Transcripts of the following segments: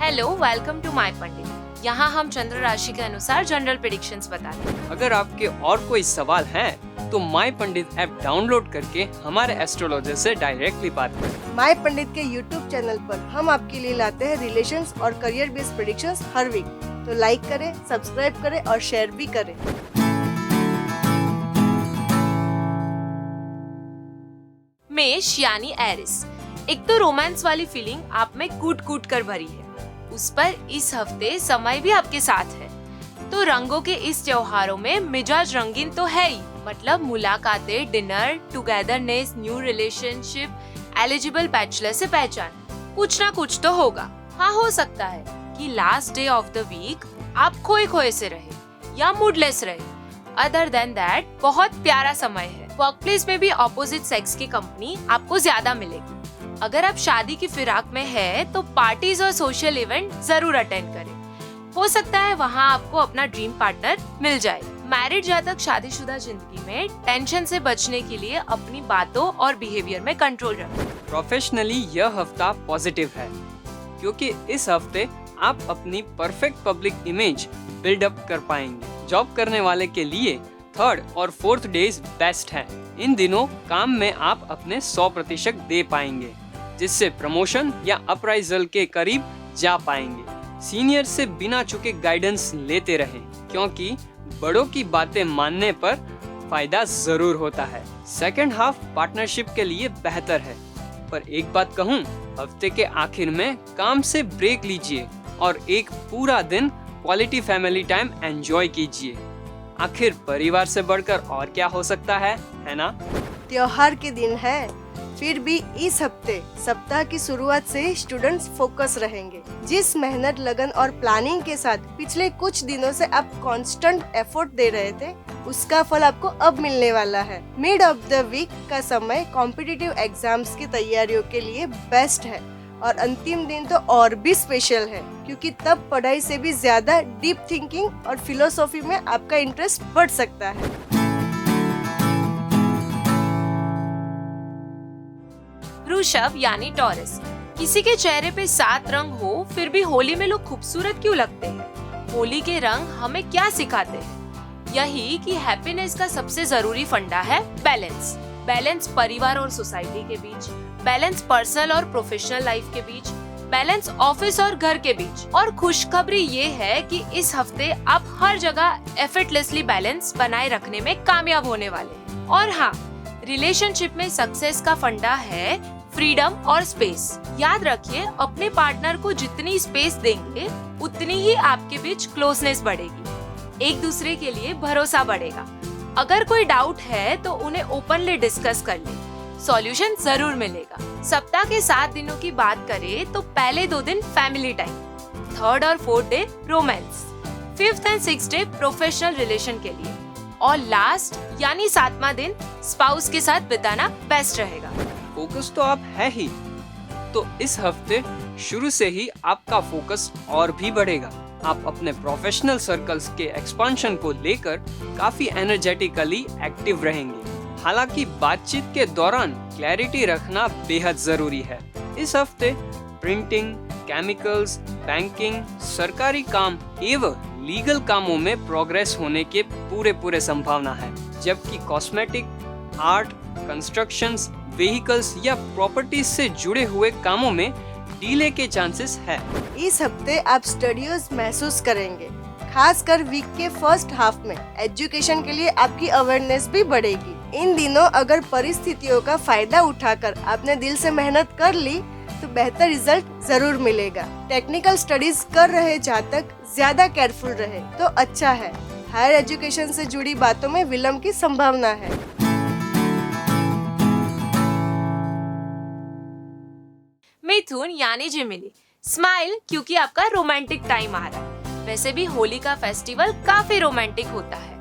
Hello, welcome to my पंडित। यहाँ हम चंद्र राशि के अनुसार जनरल प्रेडिक्शंस बताते हैं। अगर आपके और कोई सवाल है तो माय पंडित ऐप डाउनलोड करके हमारे एस्ट्रोलॉजर से डायरेक्टली बात करें। माय पंडित के यूट्यूब चैनल पर हम आपके लिए लाते हैं रिलेशंस और करियर बेस्ड प्रेडिक्शंस हर वीक। तो लाइक करें, सब्सक्राइब करें और शेयर भी करें। मेष यानी एरिस। एक तो रोमांस वाली फीलिंग आप में कूट कूट कर भरी है, उस पर इस हफ्ते समय भी आपके साथ है। तो रंगों के इस त्योहारों में मिजाज रंगीन तो है ही, मतलब मुलाकातें, dinner, togetherness, new relationship, eligible bachelor से पहचान, कुछ ना कुछ तो होगा। हाँ, हो सकता है कि last day of the week आप खोए खोए से रहे या मूडलेस रहे। अदर देन दैट बहुत प्यारा समय है। वर्कप्लेस में भी ऑपोजिट सेक्स की कंपनी आपको ज्यादा मिलेगी। अगर आप शादी की फिराक में है तो पार्टीज और सोशल इवेंट जरूर अटेंड करें। हो सकता है वहाँ आपको अपना ड्रीम पार्टनर मिल जाए। मैरिड जातक शादीशुदा जिंदगी में टेंशन से बचने के लिए अपनी बातों और बिहेवियर में कंट्रोल रखें। प्रोफेशनली यह हफ्ता पॉजिटिव है क्योंकि इस हफ्ते आप अपनी परफेक्ट पब्लिक इमेज बिल्डअप कर पाएंगे। जॉब करने वाले के लिए 3rd और 4th डेज बेस्ट है। इन दिनों काम में आप अपने 100% दे पाएंगे, जिससे प्रमोशन या अप्राइजल के करीब जा पाएंगे। सीनियर से बिना चुके गाइडेंस लेते रहें, क्योंकि बड़ों की बातें मानने पर फायदा जरूर होता है। सेकंड हाफ पार्टनरशिप के लिए बेहतर है, पर एक बात कहूँ, हफ्ते के आखिर में काम से ब्रेक लीजिए और एक पूरा दिन क्वालिटी फैमिली टाइम एंजॉय कीजिए। आखिर परिवार से बढ़कर और क्या हो सकता है ना? त्योहार के दिन है, फिर भी इस हफ्ते सप्ताह की शुरुआत से स्टूडेंट्स फोकस रहेंगे। जिस मेहनत, लगन और प्लानिंग के साथ पिछले कुछ दिनों से आप कांस्टेंट एफर्ट दे रहे थे, उसका फल आपको अब मिलने वाला है। मिड ऑफ द वीक का समय कॉम्पिटिटिव एग्जाम्स की तैयारियों के लिए बेस्ट है और अंतिम दिन तो और भी स्पेशल है, क्योंकि तब पढ़ाई से भी ज्यादा डीप थिंकिंग और फिलोसॉफी में आपका इंटरेस्ट बढ़ सकता है। वृषभ यानी टॉरस। किसी के चेहरे पे 7 रंग हो, फिर भी होली में लोग खूबसूरत क्यों लगते हैं? होली के रंग हमें क्या सिखाते हैं? यही कि हैप्पीनेस का सबसे जरूरी फंडा है बैलेंस। बैलेंस परिवार और सोसाइटी के बीच, बैलेंस पर्सनल और प्रोफेशनल लाइफ के बीच, बैलेंस ऑफिस और घर के बीच। और खुशखबरी ये है कि इस हफ्ते आप हर जगह एफर्टलेसली बैलेंस बनाए रखने में कामयाब होने वाले हैं। और हाँ, रिलेशनशिप में सक्सेस का फंडा है फ्रीडम और स्पेस। याद रखिए, अपने पार्टनर को जितनी स्पेस देंगे उतनी ही आपके बीच क्लोजनेस बढ़ेगी, एक दूसरे के लिए भरोसा बढ़ेगा। अगर कोई डाउट है तो उन्हें ओपनली डिस्कस कर ले, सॉल्यूशन जरूर मिलेगा। सप्ताह के 7 दिनों की बात करें तो पहले 2 दिन फैमिली टाइम, 3rd और 4th day romance, 5th and 6th day professional relation के लिए, और लास्ट यानी 7वां दिन स्पाउस के साथ बिताना बेस्ट रहेगा। फोकस तो आप है ही, तो इस हफ्ते शुरू से ही आपका फोकस और भी बढ़ेगा। आप अपने प्रोफेशनल सर्कल्स के एक्सपांशन को लेकर काफी एनर्जेटिकली एक्टिव रहेंगे। हालांकि बातचीत के दौरान क्लैरिटी रखना बेहद जरूरी है। इस हफ्ते प्रिंटिंग, केमिकल्स, बैंकिंग, सरकारी काम एवं लीगल कामों में प्रोग्रेस होने के पूरे संभावना है, जबकि कॉस्मेटिक, आर्ट, कंस्ट्रक्शंस, व्हीकल्स या प्रॉपर्टीज से जुड़े हुए कामों में डीले के चांसेस है। इस हफ्ते आप स्टडीज महसूस करेंगे, खासकर वीक के फर्स्ट हाफ में। एजुकेशन के लिए आपकी अवेयरनेस भी बढ़ेगी। इन दिनों अगर परिस्थितियों का फायदा उठाकर आपने दिल से मेहनत कर ली तो बेहतर रिजल्ट जरूर मिलेगा। टेक्निकल स्टडीज कर रहे जातक ज्यादा केयरफुल रहे तो अच्छा है। हायर एजुकेशन से जुड़ी बातों में विलंब की संभावना है। मिथुन यानी जिमिनी। स्माइल, क्योंकि आपका रोमांटिक टाइम आ रहा है। वैसे भी होली का फेस्टिवल काफी रोमांटिक होता है।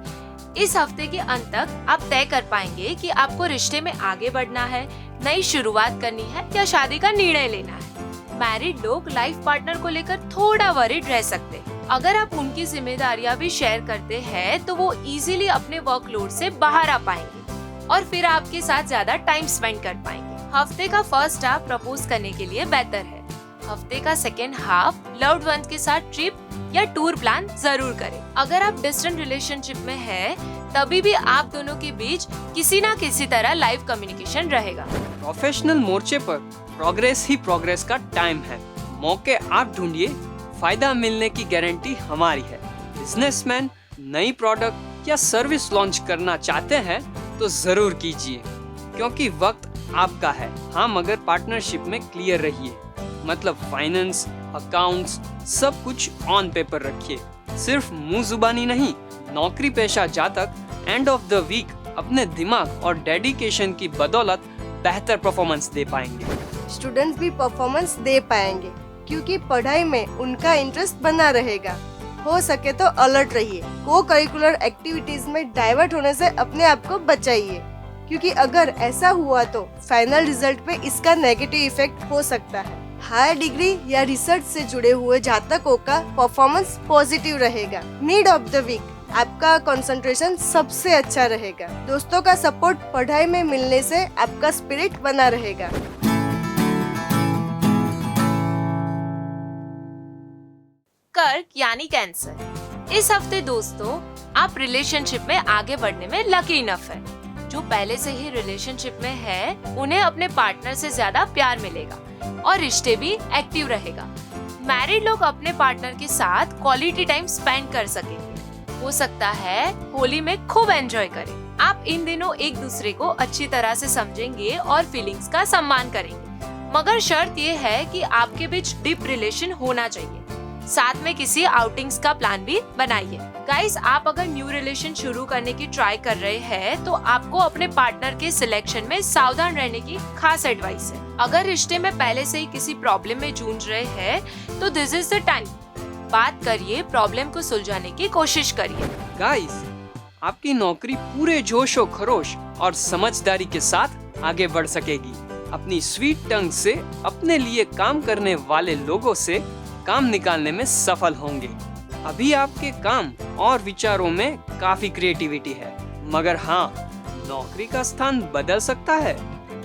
इस हफ्ते के अंत तक आप तय कर पाएंगे कि आपको रिश्ते में आगे बढ़ना है, नई शुरुआत करनी है या शादी का निर्णय लेना है। मैरिड लोग लाइफ पार्टनर को लेकर थोड़ा वरीड रह सकते हैं। अगर आप उनकी जिम्मेदारियां भी शेयर करते हैं तो वो इजीली अपने वर्कलोड से बाहर आ पाएंगे और फिर आपके साथ ज्यादा टाइम स्पेंड कर पाएंगे। हफ्ते का फर्स्ट हाफ प्रपोज करने के लिए बेहतर है। हफ्ते का सेकेंड हाफ लव्ड वंस के साथ ट्रिप या टूर प्लान जरूर करें। अगर आप डिस्टेंट रिलेशनशिप में हैं, तभी भी आप दोनों के बीच किसी ना किसी तरह लाइव कम्युनिकेशन रहेगा। प्रोफेशनल मोर्चे पर प्रोग्रेस ही प्रोग्रेस का टाइम है। मौके आप ढूंढिए, फायदा मिलने की गारंटी हमारी है। बिजनेसमैन नई प्रोडक्ट या सर्विस लॉन्च करना चाहते हैं तो जरूर कीजिए, क्योंकि वक्त आपका है। हाँ, मगर पार्टनरशिप में क्लियर रहिए, मतलब फाइनेंस, अकाउंट्स सब कुछ ऑन पेपर रखिए, सिर्फ मुंह जुबानी नहीं। नौकरी पेशा जातक एंड ऑफ द वीक अपने दिमाग और डेडिकेशन की बदौलत बेहतर परफॉर्मेंस दे पाएंगे। स्टूडेंट्स भी परफॉर्मेंस दे पाएंगे, क्योंकि पढ़ाई में उनका इंटरेस्ट बना रहेगा। हो सके तो अलर्ट रहिए, को करिकुलर एक्टिविटीज में डाइवर्ट होने से अपने आप को बचाइए, क्योंकि अगर ऐसा हुआ तो फाइनल रिजल्ट पे इसका नेगेटिव इफेक्ट हो सकता है। हायर डिग्री या रिसर्च से जुड़े हुए जातकों का परफॉर्मेंस पॉजिटिव रहेगा। मिड ऑफ द वीक आपका कंसंट्रेशन सबसे अच्छा रहेगा। दोस्तों का सपोर्ट पढ़ाई में मिलने से आपका स्पिरिट बना रहेगा। कर्क यानी कैंसर। इस हफ्ते दोस्तों आप रिलेशनशिप में आगे बढ़ने में लकी इनफ है। जो पहले से ही रिलेशनशिप में है, उन्हें अपने पार्टनर से ज्यादा प्यार मिलेगा और रिश्ते भी एक्टिव रहेगा। मैरिड लोग अपने पार्टनर के साथ क्वालिटी टाइम स्पेंड कर सकेंगे। हो सकता है होली में खूब एंजॉय करें। आप इन दिनों एक दूसरे को अच्छी तरह से समझेंगे और फीलिंग्स का सम्मान करेंगे, मगर शर्त ये है कि आपके बीच डीप रिलेशन होना चाहिए। साथ में किसी आउटिंग्स का प्लान भी बनाइए। गाइस, आप अगर न्यू रिलेशन शुरू करने की ट्राई कर रहे हैं तो आपको अपने पार्टनर के सिलेक्शन में सावधान रहने की खास एडवाइस है। अगर रिश्ते में पहले से ही किसी प्रॉब्लम में जूझ रहे हैं तो दिस इज द टाइम। बात करिए, प्रॉब्लम को सुलझाने की कोशिश करिए। गाइस, आपकी नौकरी पूरे जोश और खरोश और समझदारी के साथ आगे बढ़ सकेगी। अपनी स्वीट टंग से अपने लिए काम करने वाले लोगों से काम निकालने में सफल होंगे। अभी आपके काम और विचारों में काफी क्रिएटिविटी है, मगर हाँ, नौकरी का स्थान बदल सकता है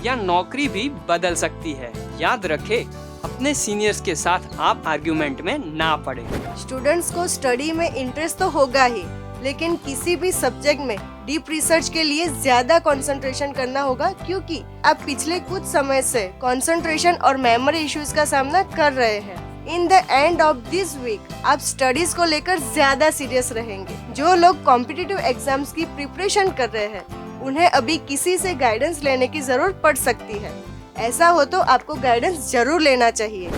या नौकरी भी बदल सकती है। याद रखें, अपने सीनियर्स के साथ आप आर्ग्यूमेंट में ना पड़े। स्टूडेंट्स को स्टडी में इंटरेस्ट तो होगा ही, लेकिन किसी भी सब्जेक्ट में डीप रिसर्च के लिए ज्यादा कंसंट्रेशन करना होगा, क्योंकि आप पिछले कुछ समय से कंसंट्रेशन और मेमोरी इश्यूज का सामना कर रहे हैं। In the end of this week आप स्टडीज को लेकर ज्यादा सीरियस रहेंगे। जो लोग कॉम्पिटिटिव एग्जाम्स की प्रिपरेशन कर रहे हैं, उन्हें अभी किसी से गाइडेंस लेने की जरूरत पड़ सकती है। ऐसा हो तो आपको गाइडेंस जरूर लेना चाहिए।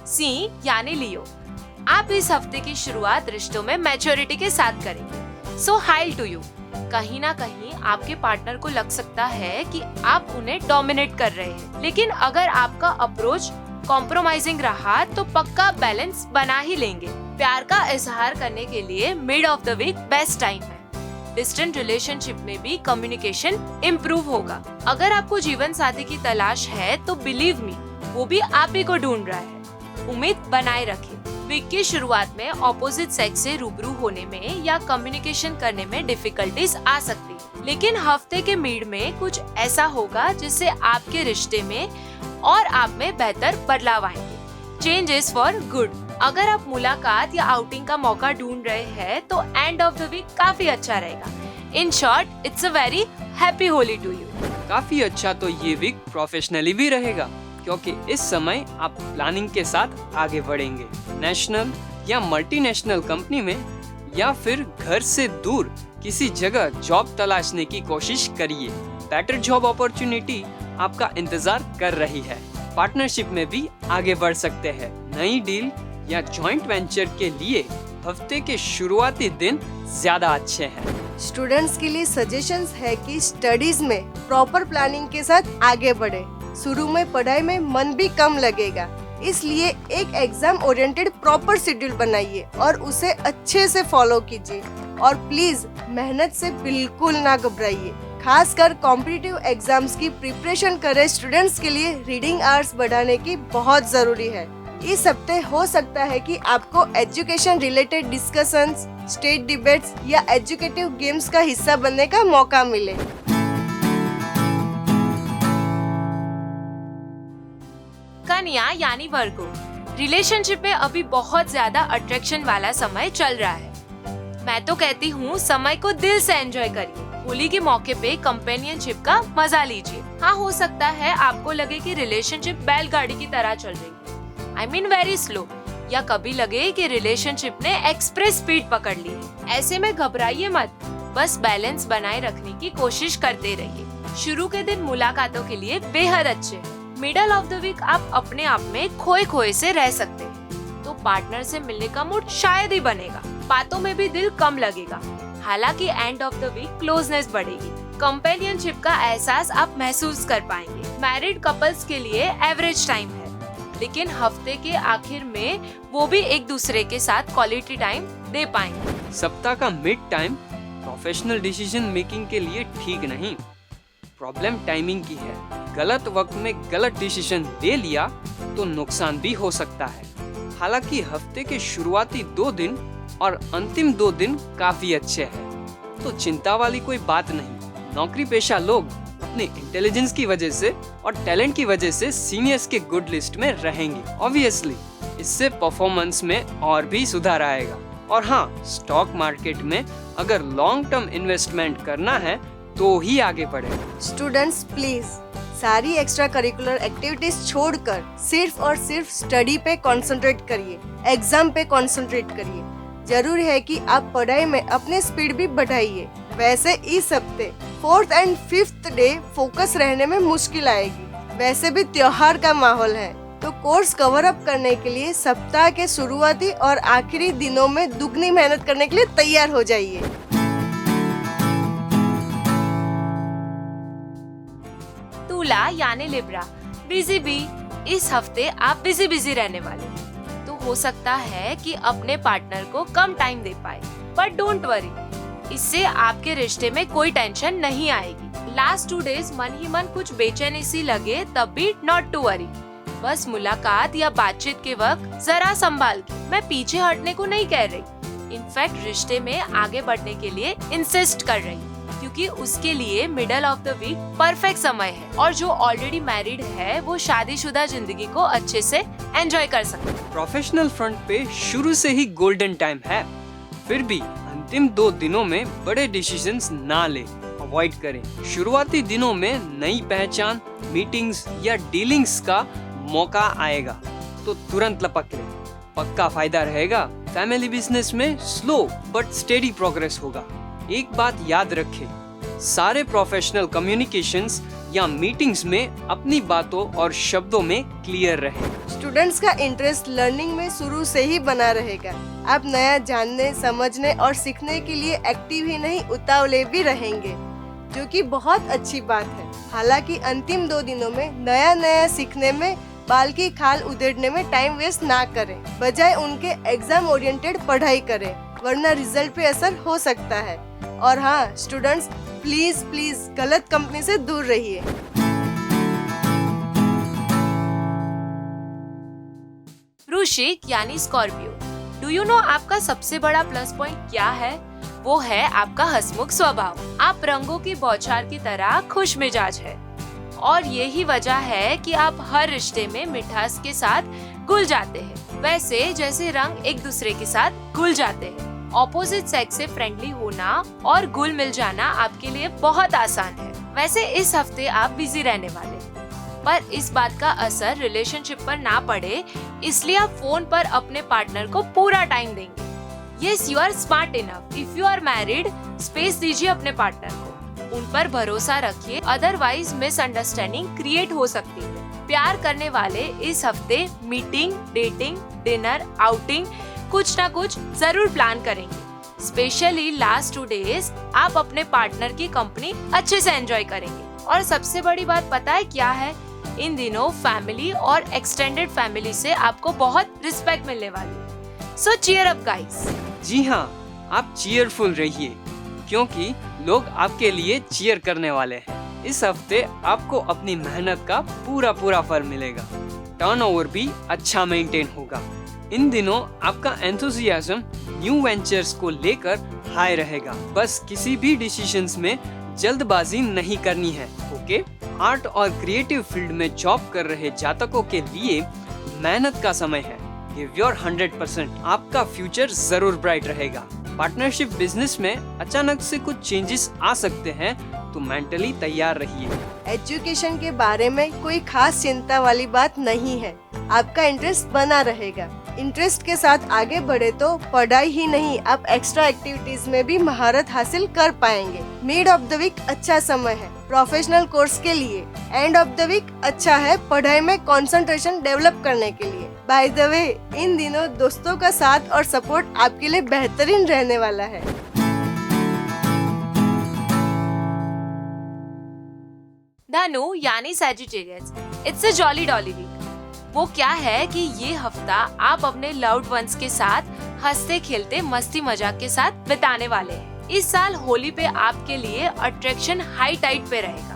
सी यानी लियो। आप इस हफ्ते की शुरुआत रिश्तों में मैच्योरिटी के साथ करेंगे। सो हाइल टू यू। कहीं ना कहीं आपके पार्टनर को लग सकता है कि आप उन्हें डोमिनेट कर रहे हैं, लेकिन अगर आपका अप्रोच कॉम्प्रोमाइजिंग रहा तो पक्का बैलेंस बना ही लेंगे। प्यार का इजहार करने के लिए mid of the week best time है। डिस्टेंट रिलेशनशिप में भी कम्युनिकेशन इम्प्रूव होगा। अगर आपको जीवन साथी की तलाश है तो बिलीव मी, वो भी आप ही को ढूंढ रहा है। उम्मीद बनाए रखें। वीक की शुरुआत में ऑपोजिट सेक्स से रूबरू होने में या कम्युनिकेशन करने में डिफिकल्टीज आ सकती है, लेकिन हफ्ते के मिड में कुछ ऐसा होगा जिससे आपके रिश्ते में और आप में बेहतर बदलाव आएंगे। Change is for good. अगर आप मुलाकात या आउटिंग का मौका ढूंढ रहे हैं तो एंड ऑफ द वीक काफी अच्छा रहेगा। In short, it's a very happy Holi to you. काफी अच्छा तो ये वीक प्रोफेशनली भी रहेगा, क्योंकि इस समय आप प्लानिंग के साथ आगे बढ़ेंगे। नेशनल या मल्टीनेशनल कंपनी में या फिर घर से दूर किसी जगह जॉब तलाशने की कोशिश करिए। बेटर जॉब अपॉर्चुनिटी आपका इंतजार कर रही है। पार्टनरशिप में भी आगे बढ़ सकते हैं। नई डील या जॉइंट वेंचर के लिए हफ्ते के शुरुआती दिन ज्यादा अच्छे हैं। स्टूडेंट्स के लिए सजेशंस है कि स्टडीज में प्रॉपर प्लानिंग के साथ आगे बढ़े। शुरू में पढ़ाई में मन भी कम लगेगा, इसलिए एक एग्जाम ओरिएंटेड प्रॉपर शेड्यूल बनाइए और उसे अच्छे से फॉलो कीजिए। और प्लीज मेहनत से बिल्कुल ना घबराइए। खासकर कॉम्पिटिटिव एग्जाम्स की प्रिपरेशन कर रहे स्टूडेंट्स के लिए रीडिंग आवर्स बढ़ाने की बहुत जरूरी है। इस हफ्ते हो सकता है कि आपको education related discussions, state debates या एजुकेटिव गेम्स का हिस्सा बनने का मौका मिले। कन्या यानी वर्गो, रिलेशनशिप में अभी बहुत ज्यादा अट्रैक्शन वाला समय चल रहा है। मैं तो कहती हूँ समय को दिल से एंजॉय करिए। होली के मौके पे कंपेनियनशिप का मजा लीजिए। हाँ, हो सकता है आपको लगे कि रिलेशनशिप बैलगाड़ी की तरह चल रही है, I mean वेरी स्लो, या कभी लगे कि रिलेशनशिप ने एक्सप्रेस स्पीड पकड़ ली है। ऐसे में घबराइए मत, बस बैलेंस बनाए रखने की कोशिश करते रहिए। शुरू के दिन मुलाकातों के लिए बेहद अच्छे हैं। मिडल ऑफ द वीक आप अपने आप में खोए खोए से रह सकते हैं, तो पार्टनर से मिलने का मूड शायद ही बनेगा। बातों में भी दिल कम लगेगा। हालांकि end of the week closeness बढ़ेगी, कंपेनियनशिप का एहसास आप महसूस कर पाएंगे। मैरिड कपल्स के लिए एवरेज टाइम है, लेकिन हफ्ते के आखिर में वो भी एक दूसरे के साथ क्वालिटी टाइम दे पाएंगे। सप्ताह का mid time professional decision making के लिए ठीक नहीं। प्रॉब्लम टाइमिंग की है। गलत वक्त में गलत डिसीजन ले लिया तो नुकसान भी हो सकता है। हालांकि हफ्ते के शुरुआती 2 दिन और अंतिम 2 दिन काफी अच्छे हैं, तो चिंता वाली कोई बात नहीं। नौकरी पेशा लोग अपने इंटेलिजेंस की वजह से और टैलेंट की वजह से सीनियर्स के गुड लिस्ट में रहेंगे। ऑब्वियसली इससे परफॉर्मेंस में और भी सुधार आएगा। और हाँ, स्टॉक मार्केट में अगर लॉन्ग टर्म इन्वेस्टमेंट करना है तो ही आगे बढ़े। स्टूडेंट्स प्लीज सारी एक्स्ट्रा करिकुलर एक्टिविटीज छोड़कर सिर्फ और सिर्फ स्टडी पे कंसंट्रेट करिए, एग्जाम पे कंसंट्रेट करिए। जरूर है कि आप पढ़ाई में अपने स्पीड भी बढ़ाइए। वैसे इस हफ्ते 4th and 5th day focus रहने में मुश्किल आएगी। वैसे भी त्योहार का माहौल है, तो कोर्स कवर अप करने के लिए सप्ताह के शुरुआती और आखिरी दिनों में दुगनी मेहनत करने के लिए तैयार हो जाइए। तुला यानी लिब्रा, बिजी बी। इस हफ्ते आप बिजी रहने वाले हैं, तो हो सकता है कि अपने पार्टनर को कम टाइम दे पाए, बट डोंट वरी, इससे आपके रिश्ते में कोई टेंशन नहीं आएगी। लास्ट 2 डेज मन ही मन कुछ बेचैनी सी लगे तब भी नॉट टू वरी। बस मुलाकात या बातचीत के वक्त जरा संभाल के। मैं पीछे हटने को नहीं कह रही, इनफैक्ट रिश्ते में आगे बढ़ने के लिए इंसिस्ट कर रही, क्योंकि उसके लिए middle of the week perfect समय है। और जो ऑलरेडी मैरिड है वो शादीशुदा जिंदगी को अच्छे से एंजॉय कर सकते हैं। प्रोफेशनल फ्रंट पे शुरू से ही गोल्डन टाइम है, फिर भी अंतिम 2 दिनों में बड़े डिसीजंस ना ले, अवॉइड करें। शुरुआती दिनों में नई पहचान, मीटिंग्स या डीलिंग्स का मौका आएगा तो तुरंत लपक ले, पक्का फायदा रहेगा। फैमिली बिजनेस में स्लो बट स्टेडी प्रोग्रेस होगा। एक बात याद रखें, सारे प्रोफेशनल कम्युनिकेशंस या मीटिंग्स में अपनी बातों और शब्दों में क्लियर रहे। स्टूडेंट्स का इंटरेस्ट लर्निंग में शुरू से ही बना रहेगा। आप नया जानने, समझने और सीखने के लिए एक्टिव ही नहीं उतावले भी रहेंगे, जो कि बहुत अच्छी बात है। हालांकि अंतिम 2 दिनों में नया सीखने में, बाल की खाल उधेड़ने में टाइम वेस्ट ना करें, बजाय उनके एग्जाम ओरिएंटेड पढ़ाई करें, वरना रिजल्ट पे असर हो सकता है। और हाँ स्टूडेंट्स, प्लीज गलत कंपनी से दूर रहिए। वृश्चिक यानी स्कॉर्पियो, डू यू नो आपका सबसे बड़ा प्लस पॉइंट क्या है? वो है आपका हंसमुख स्वभाव। आप रंगों की बौछार की तरह खुश मिजाज है, और यही वजह है कि आप हर रिश्ते में मिठास के साथ घुल जाते हैं, वैसे जैसे रंग एक दूसरे के साथ घुल जाते हैं। ऑपोजिट सेक्स से फ्रेंडली होना और घुल मिल जाना आपके लिए बहुत आसान है। वैसे इस हफ्ते आप बिजी रहने वाले हैं, पर इस बात का असर रिलेशनशिप पर ना पड़े, इसलिए आप फोन पर अपने पार्टनर को पूरा टाइम देंगे। Yes, you are smart enough. If you are married, space दीजिए अपने पार्टनर को, उन पर भरोसा रखिए, अदरवाइज मिसअंडरस्टैंडिंग क्रिएट हो सकती है। प्यार करने वाले इस हफ्ते मीटिंग, डेटिंग, डिनर, आउटिंग कुछ ना कुछ जरूर प्लान करेंगे। स्पेशली लास्ट 2 डेज आप अपने पार्टनर की कंपनी अच्छे से एंजॉय करेंगे। और सबसे बड़ी बात पता है क्या है? इन दिनों फैमिली और एक्सटेंडेड फैमिली से आपको बहुत रिस्पेक्ट मिलने वाली है। सो चीयर अप गाइस। जी हाँ, आप चीयरफुल रहिए, क्योंकि लोग आपके लिए चीयर करने वाले हैं। इस हफ्ते आपको अपनी मेहनत का पूरा फल मिलेगा। टर्नओवर भी अच्छा मेंटेन होगा। इन दिनों आपका एंथुसियाज्म न्यू वेंचर्स को लेकर हाई रहेगा। बस किसी भी डिसीजंस में जल्दबाजी नहीं करनी है, ओके? आर्ट और क्रिएटिव फील्ड में जॉब कर रहे जातकों के लिए मेहनत का समय है। गिव योर 100%, आपका फ्यूचर जरूर ब्राइट रहेगा। पार्टनरशिप बिजनेस में अचानक से कुछ चेंजेस आ सकते हैं, तो मेंटली तैयार रहिए। एजुकेशन के बारे में कोई खास चिंता वाली बात नहीं है, आपका इंटरेस्ट बना रहेगा। इंटरेस्ट के साथ आगे बढ़े तो पढ़ाई ही नहीं, आप एक्स्ट्रा एक्टिविटीज में भी महारत हासिल कर पाएंगे। मिड ऑफ द वीक अच्छा समय है प्रोफेशनल कोर्स के लिए। एंड ऑफ द वीक अच्छा है पढ़ाई में कंसंट्रेशन डेवलप करने के लिए। बाय द वे, इन दिनों दोस्तों का साथ और सपोर्ट आपके लिए बेहतरीन रहने वाला है। धनु यानी Sagittarius, it's a jolly dolly week. वो क्या है कि ये हफ्ता आप अपने लव्ड वंस के साथ हंसते खेलते मस्ती मजाक के साथ बिताने वाले हैं। इस साल होली पे आपके लिए अट्रैक्शन हाई टाइट पे रहेगा।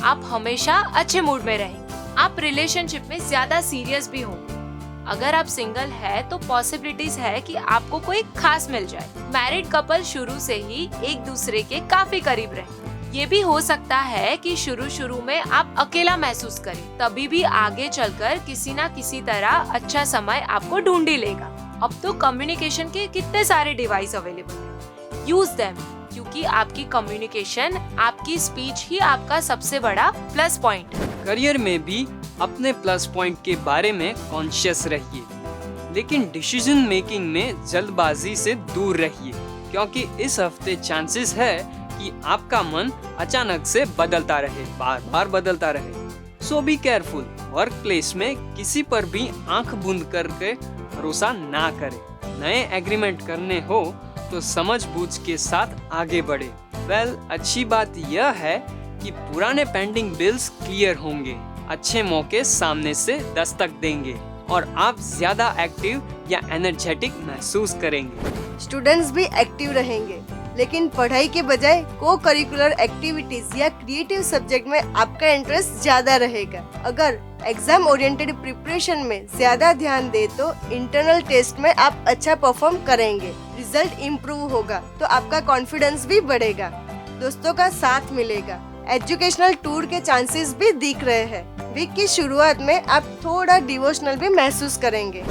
आप हमेशा अच्छे मूड में रहेंगे। आप रिलेशनशिप में ज्यादा सीरियस भी होंगे। अगर आप सिंगल है तो पॉसिबिलिटीज है कि आपको कोई खास मिल जाए। मैरिड कपल शुरू से ही एक दूसरे के काफी करीब रहे। ये भी हो सकता है कि शुरू में आप अकेला महसूस करें, तभी भी आगे चलकर किसी ना किसी तरह अच्छा समय आपको ढूंढ ही लेगा। अब तो कम्युनिकेशन के कितने सारे डिवाइस अवेलेबल हैं, यूज देम, क्योंकि आपकी कम्युनिकेशन, आपकी स्पीच ही आपका सबसे बड़ा प्लस पॉइंट है। करियर में भी अपने प्लस पॉइंट के बारे में कॉन्शियस रहिए, लेकिन डिसीजन मेकिंग में जल्दबाजी से दूर रहिए, क्योंकि इस हफ्ते चांसेस है कि आपका मन अचानक से बदलता रहे, बार बार बदलता रहे। सो बी केयरफुल। वर्क प्लेस में किसी पर भी आंख बूंद करके भरोसा ना करें। नए एग्रीमेंट करने हो तो समझ बूझ के साथ आगे बढ़े। अच्छी बात यह है कि पुराने पेंडिंग बिल्स क्लियर होंगे, अच्छे मौके सामने से दस्तक देंगे और आप ज्यादा एक्टिव या एनर्जेटिक महसूस करेंगे। स्टूडेंट्स भी एक्टिव रहेंगे, लेकिन पढ़ाई के बजाय को करिकुलर एक्टिविटीज या क्रिएटिव सब्जेक्ट में आपका इंटरेस्ट ज्यादा रहेगा। अगर एग्जाम ओरिएंटेड प्रिपरेशन में ज्यादा ध्यान दे तो इंटरनल टेस्ट में आप अच्छा परफॉर्म करेंगे, रिजल्ट इम्प्रूव होगा तो आपका कॉन्फिडेंस भी बढ़ेगा, दोस्तों का साथ मिलेगा। एजुकेशनल टूर के चांसेस भी दिख रहे हैं। वीक की शुरुआत में आप थोड़ा डिवोशनल भी महसूस करेंगे।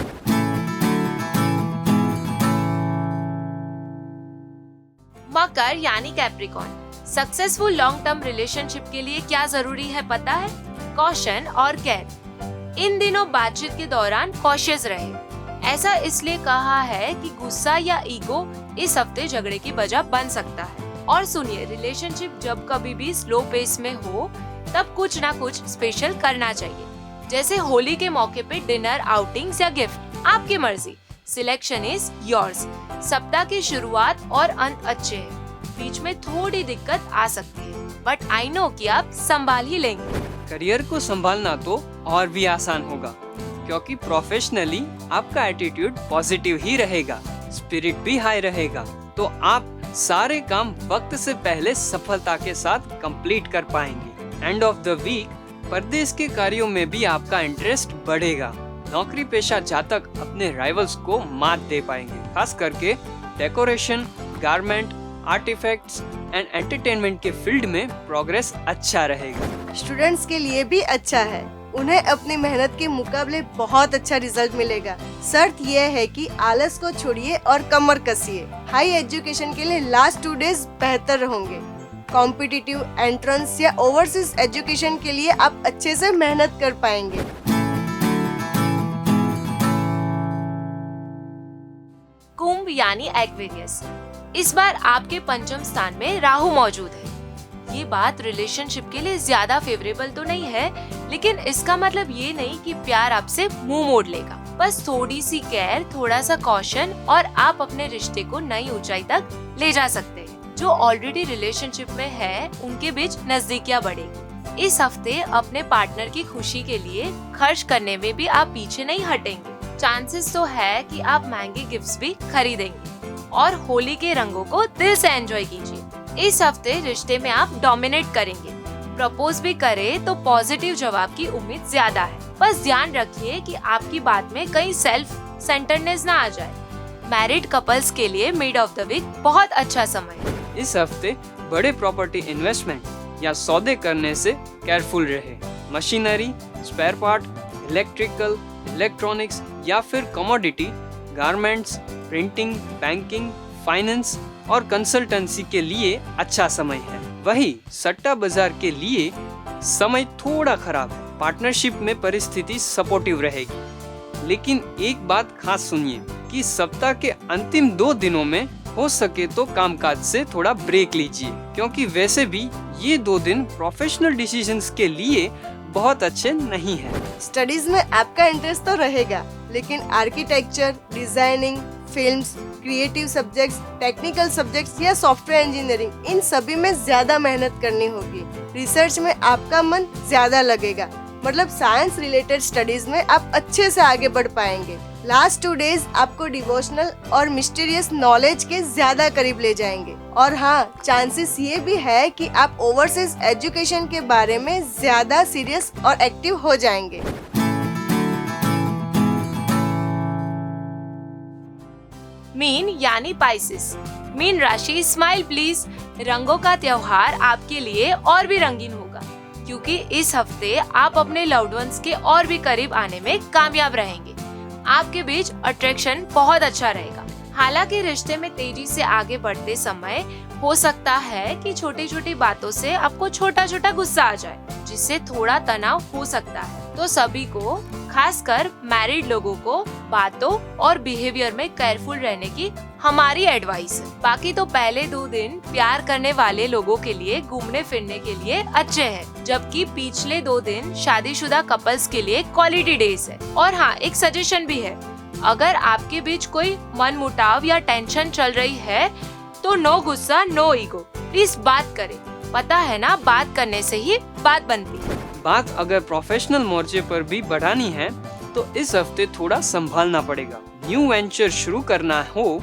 मकर यानी Capricorn, successful long term relationship के लिए क्या जरूरी है पता है? कॉशन और केयर। इन दिनों बातचीत के दौरान कॉशियस रहे। ऐसा इसलिए कहा है कि गुस्सा या ईगो इस हफ्ते झगड़े की वजह बन सकता है। और सुनिए, रिलेशनशिप जब कभी भी स्लो पेस में हो तब कुछ ना कुछ स्पेशल करना चाहिए, जैसे होली के मौके पे डिनर, आउटिंग्स या गिफ्ट, आपकी मर्जी। Selection is yours. सप्ताह की शुरुआत और अंत अच्छे हैं। बीच में थोड़ी दिक्कत आ सकती है, बट आई नो कि आप संभाल ही लेंगे। करियर को संभालना तो और भी आसान होगा, क्योंकि प्रोफेशनली आपका एटीट्यूड पॉजिटिव ही रहेगा, स्पिरिट भी हाई रहेगा, तो आप सारे काम वक्त से पहले सफलता के साथ कंप्लीट कर पाएंगे। एंड ऑफ द वीक परदेश के कार्यों में भी आपका इंटरेस्ट बढ़ेगा। नौकरी पेशा जातक अपने राइवल्स को मात दे पाएंगे। खास करके decoration, garment, artifacts and entertainment के फील्ड में प्रोग्रेस अच्छा रहेगा। स्टूडेंट्स के लिए भी अच्छा है, उन्हें अपनी मेहनत के मुकाबले बहुत अच्छा रिजल्ट मिलेगा। शर्त यह है कि आलस को छोड़िए और कमर कसिए। हाई एजुकेशन के लिए लास्ट 2 डेज बेहतर होंगे। कॉम्पिटिटिव एंट्रेंस या ओवरसीज एजुकेशन के लिए आप अच्छे से मेहनत कर पाएंगे। कुंभ यानी एक्वेरियस, इस बार आपके पंचम स्थान में राहु मौजूद है। ये बात रिलेशनशिप के लिए ज्यादा फेवरेबल तो नहीं है, लेकिन इसका मतलब ये नहीं कि प्यार आपसे मुंह मोड़ लेगा। बस थोड़ी सी केयर, थोड़ा सा कॉशन और आप अपने रिश्ते को नई ऊंचाई तक ले जा सकते हैं। जो ऑलरेडी रिलेशनशिप में है उनके बीच नजदीकियां बढ़ेगी। इस हफ्ते अपने पार्टनर की खुशी के लिए खर्च करने में भी आप पीछे नहीं हटेंगे। चांसेस तो है कि आप महंगे गिफ्ट्स भी खरीदेंगे और होली के रंगों को दिल से एंजॉय कीजिए। इस हफ्ते रिश्ते में आप डोमिनेट करेंगे। प्रपोज भी करे तो पॉजिटिव जवाब की उम्मीद ज्यादा है। बस ध्यान रखिए कि आपकी बात में कहीं सेल्फ सेंटरनेस ना आ जाए। मैरिड कपल्स के लिए मिड ऑफ द वीक बहुत अच्छा समय है। इस हफ्ते बड़े प्रॉपर्टी इन्वेस्टमेंट या सौदे करने से केयरफुल रहे। Machinery, spare part, electrical, electronics या फिर commodity, garments, printing, banking, finance और कंसल्टेंसी के लिए अच्छा समय है। वही सट्टा बाजार के लिए समय थोड़ा खराब है। पार्टनरशिप में परिस्थिति सपोर्टिव रहेगी, लेकिन एक बात खास सुनिए कि सप्ताह के अंतिम 2 दिनों में हो सके तो कामकाज से थोड़ा ब्रेक लीजिए, क्योंकि वैसे भी ये 2 दिन प्रोफेशनल डिसीजंस के लिए बहुत अच्छे नहीं हैं। स्टडीज में आपका इंटरेस्ट तो रहेगा, लेकिन architecture, designing, films, creative subjects, technical subjects या सॉफ्टवेयर इंजीनियरिंग, इन सभी में ज्यादा मेहनत करनी होगी। रिसर्च में आपका मन ज्यादा लगेगा, मतलब साइंस रिलेटेड स्टडीज में आप अच्छे से आगे बढ़ पाएंगे। लास्ट 2 डेज आपको डिवोशनल और मिस्टीरियस नॉलेज के ज्यादा करीब ले जाएंगे। और हाँ, चांसेस ये भी है कि आप ओवरसीज एजुकेशन के बारे में ज्यादा सीरियस और एक्टिव हो जाएंगे। मीन यानी पाइसेस। मीन राशि स्माइल प्लीज। रंगों का त्योहार आपके लिए और भी रंगीन होगा, क्योंकि इस हफ्ते आप अपने लव्ड वंस के और भी करीब आने में कामयाब रहेंगे। आपके बीच अट्रैक्शन बहुत अच्छा रहेगा। हालांकि रिश्ते में तेजी से आगे बढ़ते समय हो सकता है कि छोटी छोटी बातों से आपको छोटा छोटा गुस्सा आ जाए, जिससे थोड़ा तनाव हो सकता है। तो सभी को, खासकर मैरिड लोगों को, बातों और बिहेवियर में केयरफुल रहने की हमारी एडवाइस है। बाकी तो पहले 2 दिन प्यार करने वाले लोगों के लिए घूमने फिरने के लिए अच्छे हैं, जबकि पिछले 2 दिन शादीशुदा कपल्स के लिए क्वालिटी डेज है। और हाँ, एक सजेशन भी है, अगर आपके बीच कोई मनमुटाव या टेंशन चल रही है तो नो गुस्सा, नो ईगो, प्लीज बात करें। पता है ना, बात करने से ही बात बनती है। बात अगर प्रोफेशनल मोर्चे पर भी बढ़ानी है तो इस हफ्ते थोड़ा संभालना पड़ेगा। न्यू वेंचर शुरू करना हो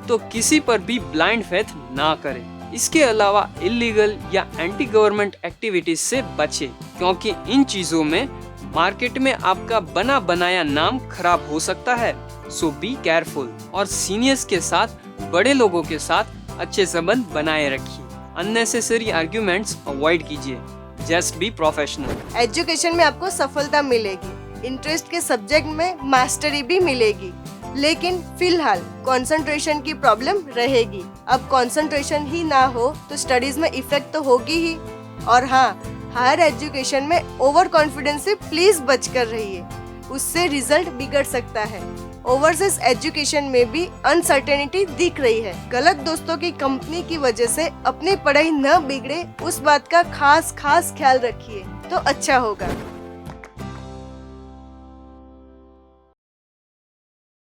तो किसी पर भी ब्लाइंड फेथ ना करें। इसके अलावा इलीगल या एंटी गवर्नमेंट एक्टिविटीज से बचें, क्योंकि इन चीजों में मार्केट में आपका बना बनाया नाम खराब हो सकता है। सो बी केयरफुल और सीनियर्स के साथ, बड़े लोगों के साथ अच्छे संबंध बनाए रखिए। अननेसेसरी आर्ग्यूमेंट्स अवॉइड कीजिए। Just be professional. एजुकेशन में आपको सफलता मिलेगी, इंटरेस्ट के सब्जेक्ट में मास्टरी भी मिलेगी, लेकिन फिलहाल कंसंट्रेशन की प्रॉब्लम रहेगी। अब कंसंट्रेशन ही ना हो तो स्टडीज में इफेक्ट तो होगी ही। और हाँ, हायर एजुकेशन में ओवर कॉन्फिडेंस से प्लीज बचकर रहिए, उससे रिजल्ट बिगड़ सकता है। ओवरसीज एजुकेशन में भी अनसर्टेनिटी दिख रही है। गलत दोस्तों की कंपनी की वजह से अपनी पढ़ाई न बिगड़े, उस बात का खास ख्याल रखिए तो अच्छा होगा।